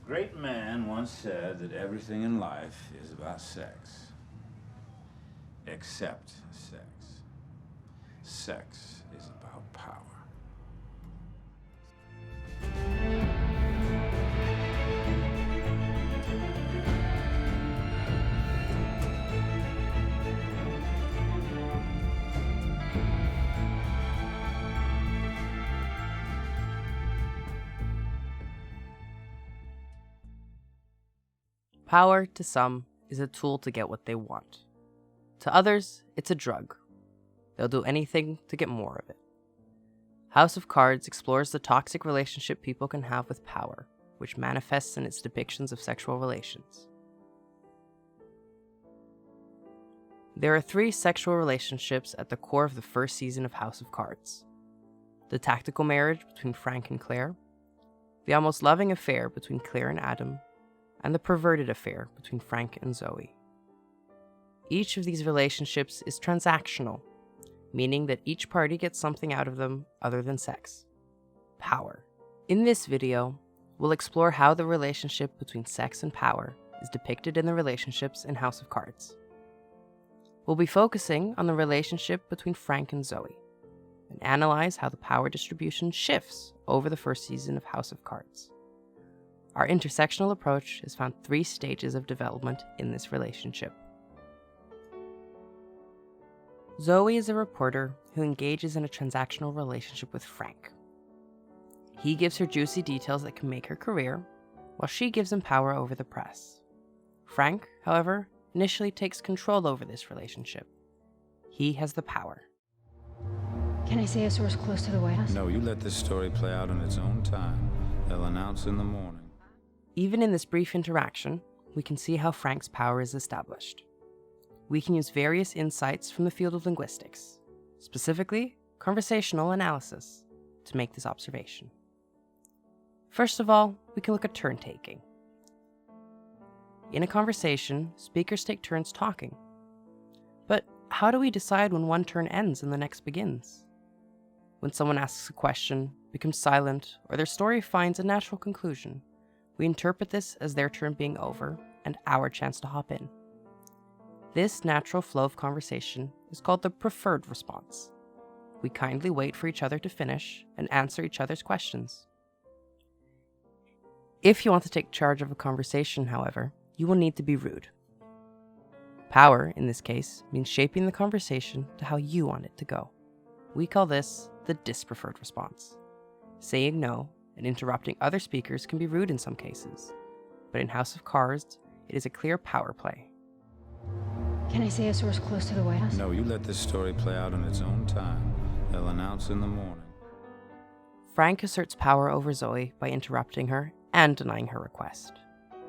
great man once said that everything in life is about sex. Except sex. Sex is about power. Power, to some, is a tool to get what they want. To others, it's a drug. They'll do anything to get more of it. House of Cards explores the toxic relationship people can have with power, which manifests in its depictions of sexual relations. There are 3 sexual relationships at the core of the first season of House of Cards. The tactical marriage between Frank and Claire, the almost loving affair between Claire and Adam, and the perverted affair between Frank and Zoe. Each of these relationships is transactional, meaning that each party gets something out of them other than sex. Power. In this video, we'll explore how the relationship between sex and power is depicted in the relationships in House of Cards. We'll be focusing on the relationship between Frank and Zoe, and analyze how the power distribution shifts over the first season of House of Cards. Our intersectional approach has found 3 stages of development in this relationship. Zoe is a reporter who engages in a transactional relationship with Frank. He gives her juicy details that can make her career, while she gives him power over the press. Frank, however, initially takes control over this relationship. He has the power. Can I say a source close to the White House? No, you let this story play out on its own time. They'll announce in the morning. Even in this brief interaction, we can see how Frank's power is established. We can use various insights from the field of linguistics, specifically conversational analysis, to make this observation. First of all, we can look at turn taking. In a conversation, speakers take turns talking. But how do we decide when one turn ends and the next begins? When someone asks a question, becomes silent, or their story finds a natural conclusion, we interpret this as their turn being over and our chance to hop in. This natural flow of conversation is called the preferred response. We kindly wait for each other to finish and answer each other's questions. If you want to take charge of a conversation, however, you will need to be rude. Power, in this case, means shaping the conversation to how you want it to go. We call this the dispreferred response. Saying no and interrupting other speakers can be rude in some cases, but in House of Cards, it is a clear power play. Can I say a source close to the White House? No, you let this story play out on its own time. They'll announce in the morning. Frank asserts power over Zoe by interrupting her and denying her request,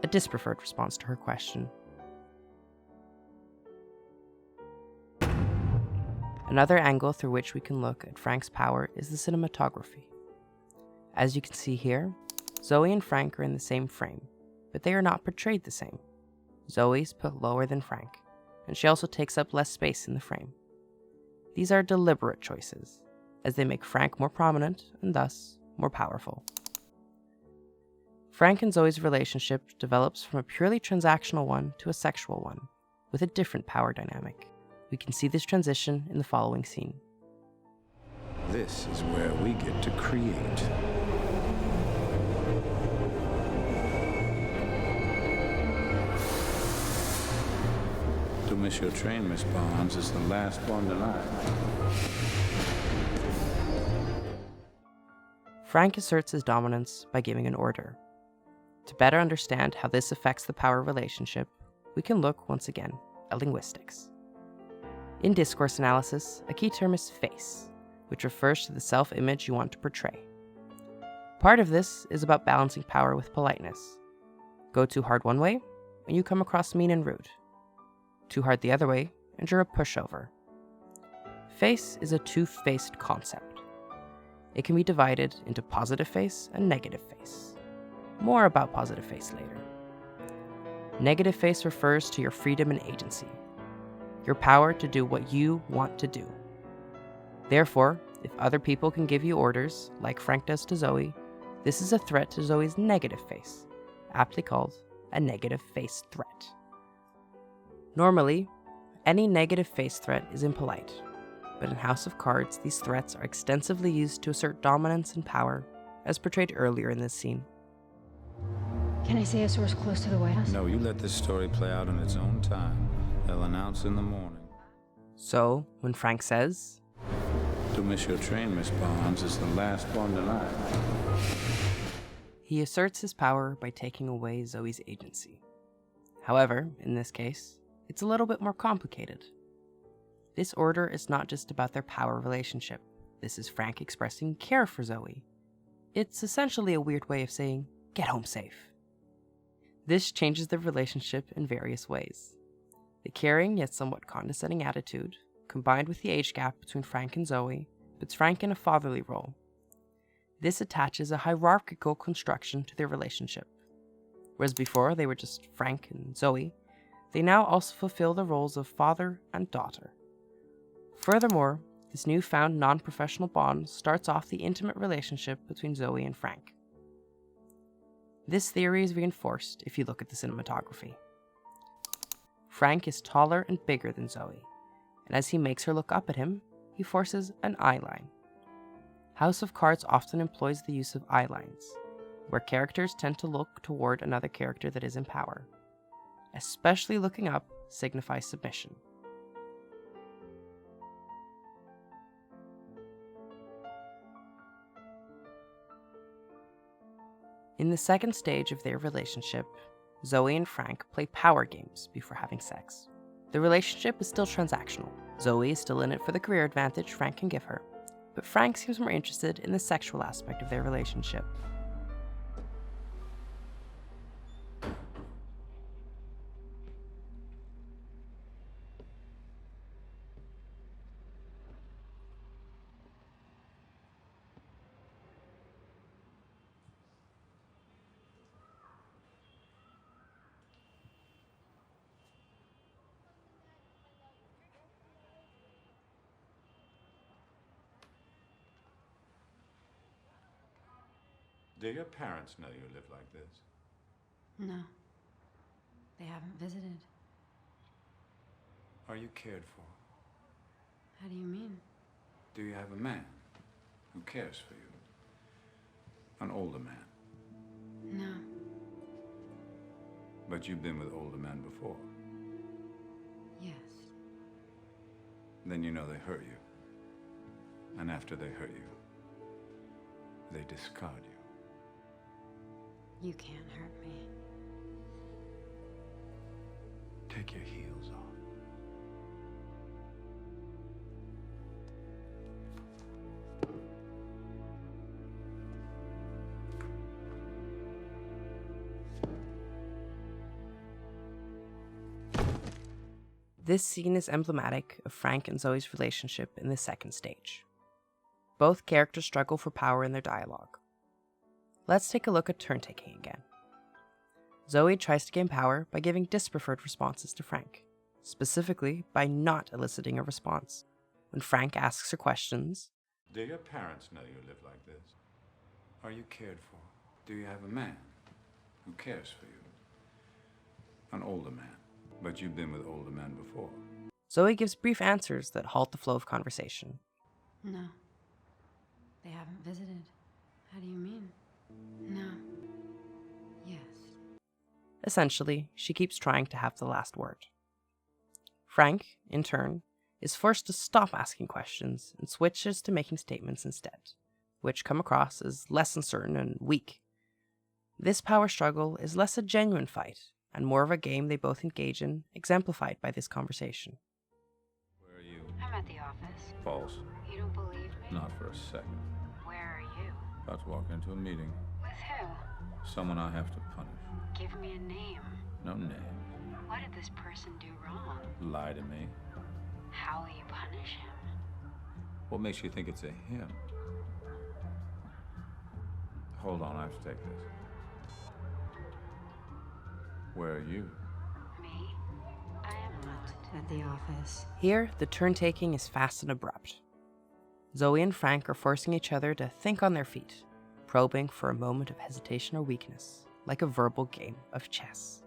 a dispreferred response to her question. Another angle through which we can look at Frank's power is the cinematography. As you can see here, Zoe and Frank are in the same frame, but they are not portrayed the same. Zoe's put lower than Frank, and she also takes up less space in the frame. These are deliberate choices, as they make Frank more prominent and thus more powerful. Frank and Zoe's relationship develops from a purely transactional one to a sexual one, with a different power dynamic. We can see this transition in the following scene. This is where we get to create. Don't miss your train, Miss Barnes. It's the last one tonight. Frank asserts his dominance by giving an order. To better understand how this affects the power relationship, we can look once again at linguistics. In discourse analysis, a key term is face, which refers to the self-image you want to portray. Part of this is about balancing power with politeness. Go too hard one way, and you come across mean and rude. Too hard the other way, and you're a pushover. Face is a two-faced concept. It can be divided into positive face and negative face. More about positive face later. Negative face refers to your freedom and agency, your power to do what you want to do. Therefore, if other people can give you orders, like Frank does to Zoe, this is a threat to Zoe's negative face, aptly called a negative face threat. Normally, any negative face threat is impolite, but in House of Cards, these threats are extensively used to assert dominance and power, as portrayed earlier in this scene. Can I say a source close to the White House? No, you let this story play out on its own time. They'll announce in the morning. So, when Frank says, To miss your train, Miss Barnes, is the last one tonight. he asserts his power by taking away Zoe's agency. However, in this case, it's a little bit more complicated. This order is not just about their power relationship. This is Frank expressing care for Zoe. It's essentially a weird way of saying, get home safe. This changes their relationship in various ways. The caring yet somewhat condescending attitude, combined with the age gap between Frank and Zoe, puts Frank in a fatherly role. This attaches a hierarchical construction to their relationship. Whereas before they were just Frank and Zoe, they now also fulfill the roles of father and daughter. Furthermore, this newfound non-professional bond starts off the intimate relationship between Zoe and Frank. This theory is reinforced if you look at the cinematography. Frank is taller and bigger than Zoe, and as he makes her look up at him, he forces an eye line. House of Cards often employs the use of eye lines, where characters tend to look toward another character that is in power. Especially looking up signifies submission. In the second stage of their relationship, Zoe and Frank play power games before having sex. The relationship is still transactional. Zoe is still in it for the career advantage Frank can give her, but Frank seems more interested in the sexual aspect of their relationship. Do your parents know you live like this? No. They haven't visited. Are you cared for? How do you mean? Do you have a man who cares for you? An older man? No. But you've been with older men before. Yes. Then you know they hurt you. And after they hurt you, they discard you. You can't hurt me. Take your heels off. This scene is emblematic of Frank and Zoe's relationship in the second stage. Both characters struggle for power in their dialogue. Let's take a look at turn-taking again. Zoe tries to gain power by giving dispreferred responses to Frank, specifically by not eliciting a response. When Frank asks her questions, Do your parents know you live like this? Are you cared for? Do you have a man who cares for you? An older man, but you've been with older men before. Zoe gives brief answers that halt the flow of conversation. No. They haven't visited. How do you mean? No. Yes. Essentially, she keeps trying to have the last word. Frank, in turn, is forced to stop asking questions and switches to making statements instead, which come across as less uncertain and weak. This power struggle is less a genuine fight and more of a game they both engage in, exemplified by this conversation. Where are you? I'm at the office. False. You don't believe me? Not for a second. Where are you? About to walk into a meeting. With who? Someone I have to punish. Give me a name. No name. What did this person do wrong? Lie to me. How will you punish him? What makes you think it's a him? Hold on, I have to take this. Where are you? Me? I am not at the office. Here, the turn-taking is fast and abrupt. Zoe and Frank are forcing each other to think on their feet, probing for a moment of hesitation or weakness. like a verbal game of chess.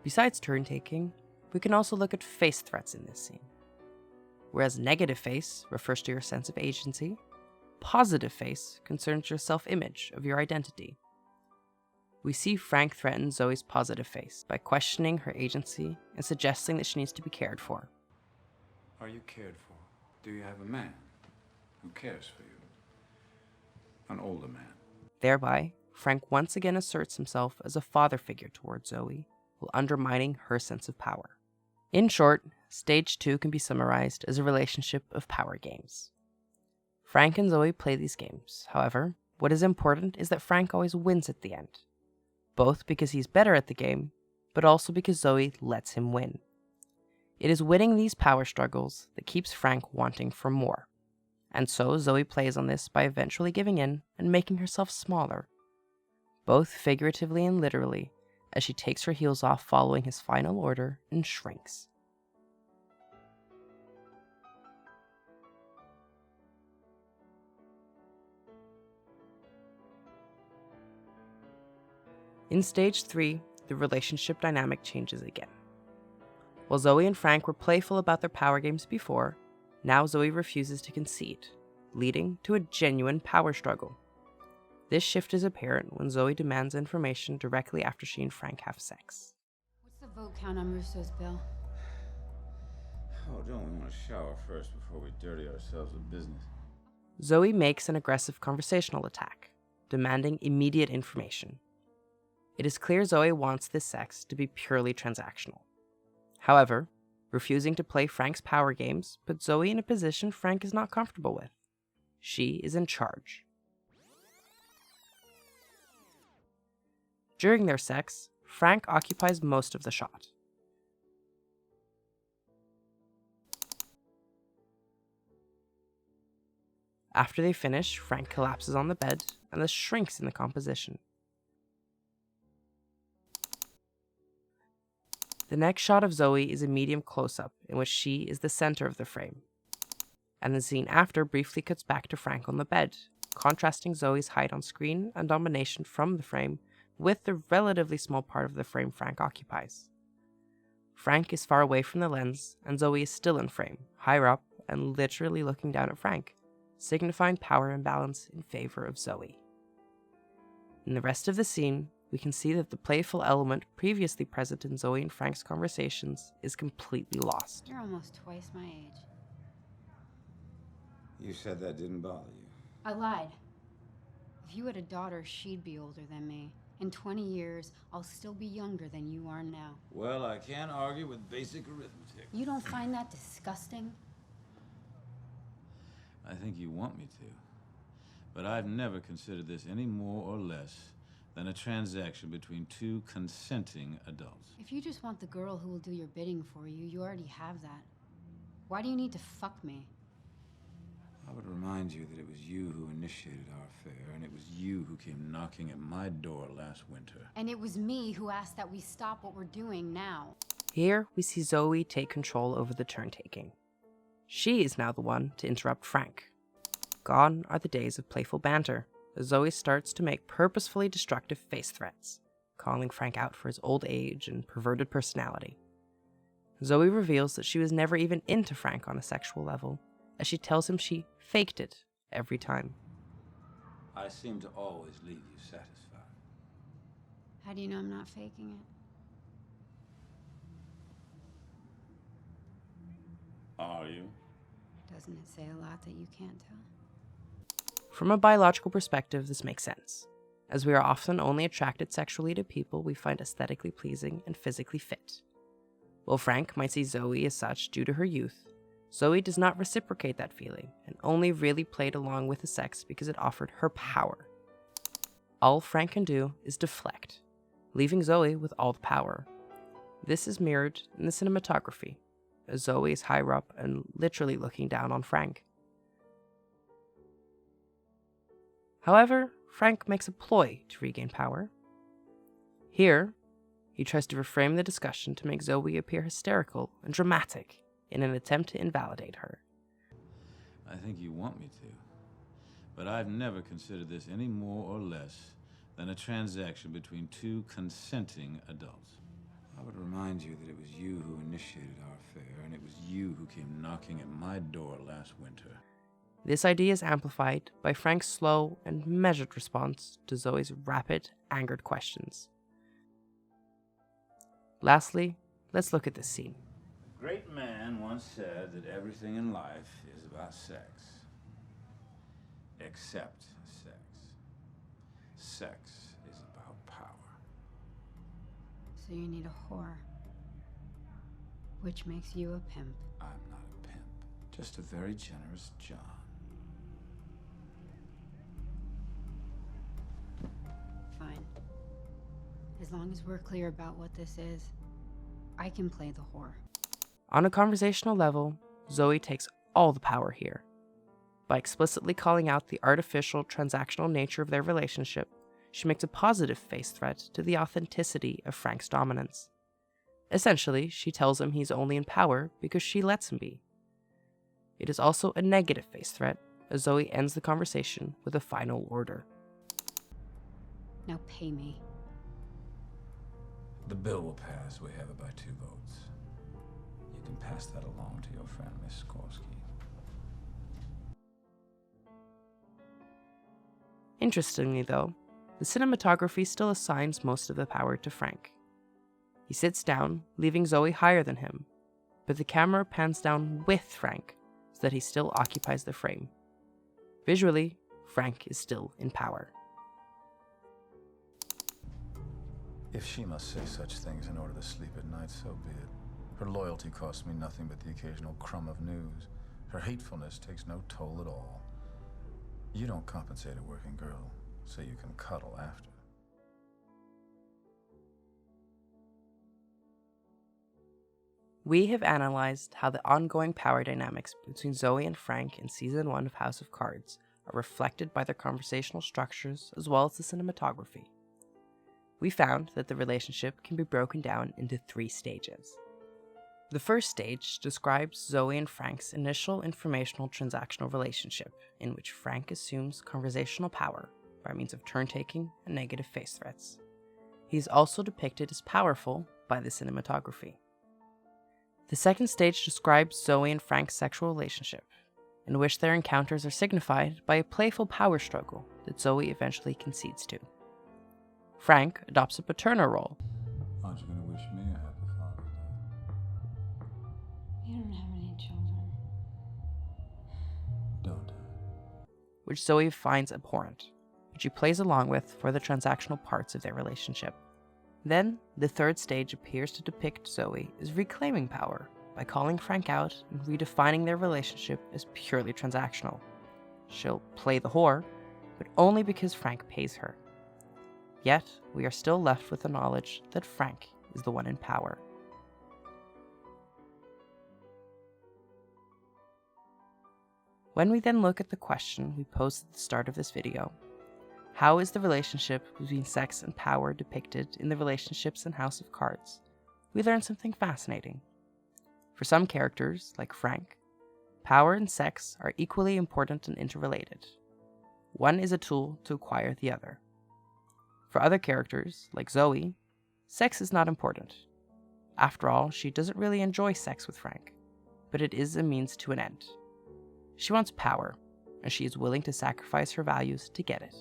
Besides turn-taking, we can also look at face threats in this scene. Whereas negative face refers to your sense of agency, positive face concerns your self-image of your identity. We see Frank threaten Zoe's positive face by questioning her agency and suggesting that she needs to be cared for. Are you cared for? Do you have a man who cares for you? An older man. Thereby, Frank once again asserts himself as a father figure towards Zoe, while undermining her sense of power. In short, Stage 2 can be summarized as a relationship of power games. Frank and Zoe play these games. However, what is important is that Frank always wins at the end, both because he's better at the game, but also because Zoe lets him win. It is winning these power struggles that keeps Frank wanting for more, and so Zoe plays on this by eventually giving in and making herself smaller, both figuratively and literally, as she takes her heels off following his final order and shrinks. In Stage 3, the relationship dynamic changes again. While Zoe and Frank were playful about their power games before, now Zoe refuses to concede, leading to a genuine power struggle. This shift is apparent when Zoe demands information directly after she and Frank have sex. What's the vote count on Russo's bill? Oh, don't we want to shower first before we dirty ourselves with business? Zoe makes an aggressive conversational attack, demanding immediate information. It is clear Zoe wants this sex to be purely transactional. However, refusing to play Frank's power games puts Zoe in a position Frank is not comfortable with. She is in charge. During their sex, Frank occupies most of the shot. After they finish, Frank collapses on the bed and thus shrinks in the composition. The next shot of Zoe is a medium close-up in which she is the center of the frame, and the scene after briefly cuts back to Frank on the bed, contrasting Zoe's height on screen and domination from the frame with the relatively small part of the frame Frank occupies. Frank is far away from the lens, and Zoe is still in frame, higher up and literally looking down at Frank, signifying power imbalance in favor of Zoe. In the rest of the scene, we can see that the playful element previously present in Zoe and Frank's conversations is completely lost. You're almost twice my age. You said that didn't bother you. I lied. If you had a daughter, she'd be older than me. In 20 years, I'll still be younger than you are now. Well, I can't argue with basic arithmetic. You don't find that disgusting? I think you want me to. But I've never considered this any more or less than a transaction between two consenting adults. If you just want the girl who will do your bidding for you, you already have that. Why do you need to fuck me? I would remind you that it was you who initiated our affair, and it was you who came knocking at my door last winter. And it was me who asked that we stop what we're doing now. Here, we see Zoe take control over the turn-taking. She is now the one to interrupt Frank. Gone are the days of playful banter, as Zoe starts to make purposefully destructive face threats, calling Frank out for his old age and perverted personality. Zoe reveals that she was never even into Frank on a sexual level, as she tells him she faked it every time. I seem to always leave you satisfied. How do you know I'm not faking it? Are you? Doesn't it say a lot that you can't tell? From a biological perspective, this makes sense, as we are often only attracted sexually to people we find aesthetically pleasing and physically fit. While Frank might see Zoe as such due to her youth, Zoe does not reciprocate that feeling and only really played along with the sex because it offered her power. All Frank can do is deflect, leaving Zoe with all the power. This is mirrored in the cinematography, as Zoe is higher up and literally looking down on Frank. However, Frank makes a ploy to regain power. Here, he tries to reframe the discussion to make Zoe appear hysterical and dramatic in an attempt to invalidate her. I think you want me to. But I've never considered this any more or less than a transaction between two consenting adults. I would remind you that it was you who initiated our affair, and it was you who came knocking at my door last winter. This idea is amplified by Frank's slow and measured response to Zoe's rapid, angered questions. Lastly, let's look at this scene. A great man once said that everything in life is about sex. Except sex. Sex is about power. So you need a whore. Which makes you a pimp. I'm not a pimp, just a very generous John. Fine. As long as we're clear about what this is, I can play the whore. On a conversational level, Zoe takes all the power here. By explicitly calling out the artificial, transactional nature of their relationship, she makes a positive face threat to the authenticity of Frank's dominance. Essentially, she tells him he's only in power because she lets him be. It is also a negative face threat, as Zoe ends the conversation with a final order. Now pay me. The bill will pass. We have it by 2 votes. You can pass that along to your friend, Miss Skorsky. Interestingly, though, the cinematography still assigns most of the power to Frank. He sits down, leaving Zoe higher than him, but the camera pans down with Frank so that he still occupies the frame. Visually, Frank is still in power. If she must say such things in order to sleep at night, so be it. Her loyalty costs me nothing but the occasional crumb of news. Her hatefulness takes no toll at all. You don't compensate a working girl, so you can cuddle after. We have analyzed how the ongoing power dynamics between Zoe and Frank in Season 1 of House of Cards are reflected by their conversational structures as well as the cinematography. We found that the relationship can be broken down into 3 stages. The first stage describes Zoe and Frank's initial informational transactional relationship, in which Frank assumes conversational power by means of turn-taking and negative face threats. He is also depicted as powerful by the cinematography. The second stage describes Zoe and Frank's sexual relationship, in which their encounters are signified by a playful power struggle that Zoe eventually concedes to. Frank adopts a paternal role. Aren't you going to wish me a happy Father's Day? You don't have any children. Don't I? Which Zoe finds abhorrent, but she plays along with for the transactional parts of their relationship. Then, the third stage appears to depict Zoe as reclaiming power by calling Frank out and redefining their relationship as purely transactional. She'll play the whore, but only because Frank pays her. Yet, we are still left with the knowledge that Frank is the one in power. When we then look at the question we posed at the start of this video, how is the relationship between sex and power depicted in the relationships in House of Cards, we learn something fascinating. For some characters, like Frank, power and sex are equally important and interrelated. One is a tool to acquire the other. For other characters, like Zoe, sex is not important. After all, she doesn't really enjoy sex with Frank, but it is a means to an end. She wants power, and she is willing to sacrifice her values to get it.